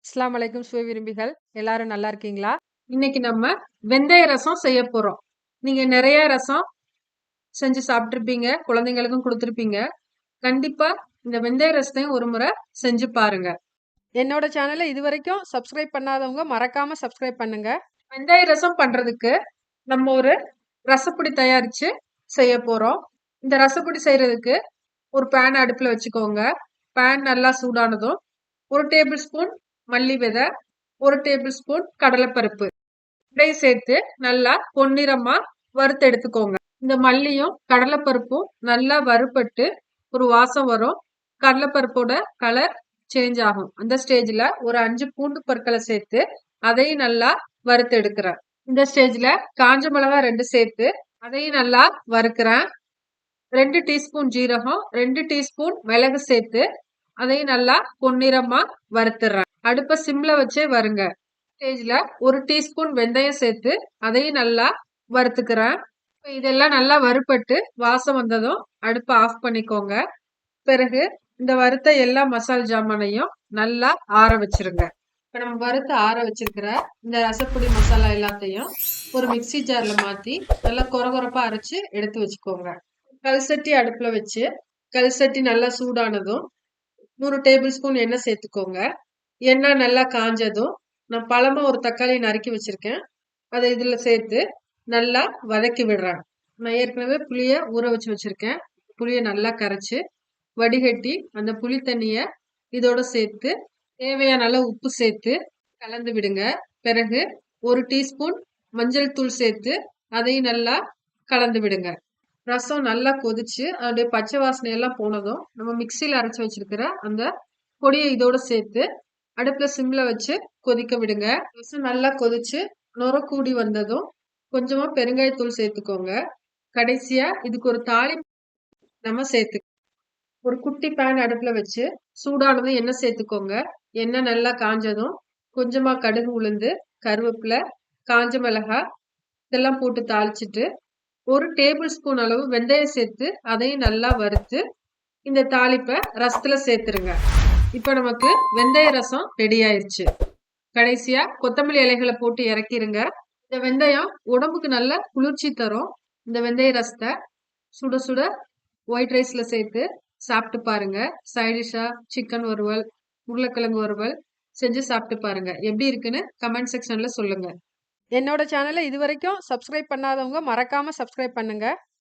அஸ்ஸலாமு அலைக்கும் சுவை விரும்பிகள் எல்லாரும் நல்லா இருக்கீங்களா? இன்னைக்கு நம்ம வெந்தய ரசம் செய்ய போறோம். நீங்க நிறைய ரசம் செஞ்சு சாப்பிட்டுருப்பீங்க. குழந்தைங்களுக்கும் குடுத்துருப்பீங்க. கண்டிப்பா இந்த வெந்தய ரசத்தையும் ஒரு முறை செஞ்சு பாருங்க. என்னோட சேனலை இதுவரைக்கும் சப்ஸ்கிரைப் பண்ணாதவங்க மறக்காம சப்ஸ்கிரைப் பண்ணுங்க. வெந்தய ரசம் பண்றதுக்கு நம்ம ஒரு ரசப்பொடி தயாரிச்சு செய்ய போறோம். இந்த ரசப்பொடி செய்யறதுக்கு ஒரு பேன் அடுப்புல வச்சுக்கோங்க. பேன் நல்லா சூடானதும் 1 டேபிள் ஸ்பூன் மல்லி விதை, 1 டேபிள் ஸ்பூன் கடலைப்பருப்பு இதையும் சேர்த்து நல்லா பொன்னிறமா வறுத்து எடுத்துக்கோங்க. இந்த மல்லியும் கடலைப்பருப்பும் நல்லா வறுபட்டு ஒரு வாசம் வரும். கடலைப்பருப்போட கலர் சேஞ்ச் ஆகும். அந்த ஸ்டேஜ்ல ஒரு 5 பூண்டு பற்களை சேர்த்து அதையும் நல்லா வறுத்து எடுக்கிறேன். இந்த ஸ்டேஜ்ல காஞ்ச மிளகாய் 2 சேர்த்து அதையும் நல்லா வறுக்கிறேன். 2 டீஸ்பூன் ஜீரகம், 2 டீஸ்பூன் மிளகு சேர்த்து அதையும் நல்லா பொன்னிறமா வறுத்துறேன். அடுப்பை சிம்ல வச்சே வருங்க. ஸ்டேஜ்ல 1 டீஸ்பூன் வெந்தயம் சேர்த்து அதையும் நல்லா வறுத்துக்கிறேன். இதெல்லாம் நல்லா வறுபட்டு வாசம் வந்ததும் அடுப்பை ஆஃப் பண்ணிக்கோங்க. பிறகு இந்த வறுத்த எல்லா மசால் ஜாமானையும் நல்லா ஆற வச்சிருங்க. இப்ப நம்ம வறுத்து ஆற வச்சிருக்கிற இந்த ரசப்பொடி மசாலா எல்லாத்தையும் ஒரு மிக்ஸி ஜார்ல மாத்தி நல்லா கொரகொரப்பா அரைச்சு எடுத்து வச்சுக்கோங்க. கல்சட்டி அடுப்புல வச்சு கல்சட்டி நல்லா சூடானதும் 100 டேபிள் ஸ்பூன் எண்ணெய் சேர்த்துக்கோங்க. எண்ணெய் நல்லா காஞ்சதும் நான் பழமா ஒரு தக்காளி நறுக்கி வச்சிருக்கேன். அதை இதுல சேர்த்து நல்லா வதக்கி விடுறேன். நான் ஏற்கனவே புளிய ஊற வச்சு வச்சிருக்கேன். புளிய நல்லா கரைச்சு வடிகட்டி அந்த புளி தண்ணிய இதோட சேர்த்து தேவையான அளவு உப்பு சேர்த்து கலந்து விடுங்க. பிறகு 1 டீஸ்பூன் மஞ்சள் தூள் சேர்த்து அதையும் நல்லா கலந்து விடுங்க. ரசம் நல்லா கொதிச்சு அதோடைய பச்சை வாசனை எல்லாம் போனதும் நம்ம மிக்சியில அரைச்சு வச்சிருக்கிற அந்த பொடியை இதோட சேர்த்து அடுப்புல சிம்ல வச்சு கொதிக்க விடுங்க. ரசம் நல்லா கொதிச்சு நுர கூடி வந்ததும் கொஞ்சமா பெருங்காயத்தூள் சேர்த்துக்கோங்க. கடைசியா இதுக்கு ஒரு நம்ம சேர்த்து ஒரு குட்டி பேன் அடுப்புல வச்சு சூடானதும் எண்ணெய் சேர்த்துக்கோங்க. எண்ணெய் நல்லா காஞ்சதும் கொஞ்சமா கடுகு உளுந்து, கருவேப்பிலை, காஞ்ச மிளகாய் இதெல்லாம் போட்டு தாளிச்சிட்டு 1 டேபிள் ஸ்பூன் அளவு வெந்தயம் சேர்த்து அதையும் நல்லா வறுத்து இந்த தாளிப்பை ரசத்துல சேர்த்துருங்க. இப்ப நமக்கு வெந்தய ரசம் ரெடி ஆயிருச்சு. கடைசியா கொத்தமல்லி இலைகளை போட்டு இறக்கிருங்க. இந்த வெந்தயம் உடம்புக்கு நல்ல குளிர்ச்சி தரும். இந்த வெந்தய ரசத்தை சுட சுட ஒயிட் ரைஸ்ல சேர்த்து சாப்பிட்டு பாருங்க. சைடிஷா சிக்கன் வறுவல், உருளைக்கிழங்கு வறுவல் செஞ்சு சாப்பிட்டு பாருங்க. எப்படி இருக்குன்னு கமெண்ட் செக்ஷன்ல சொல்லுங்க. என்னோட சேனலை இதுவரைக்கும் சப்ஸ்கிரைப் பண்ணாதவங்க மறக்காம சப்ஸ்கிரைப் பண்ணுங்க.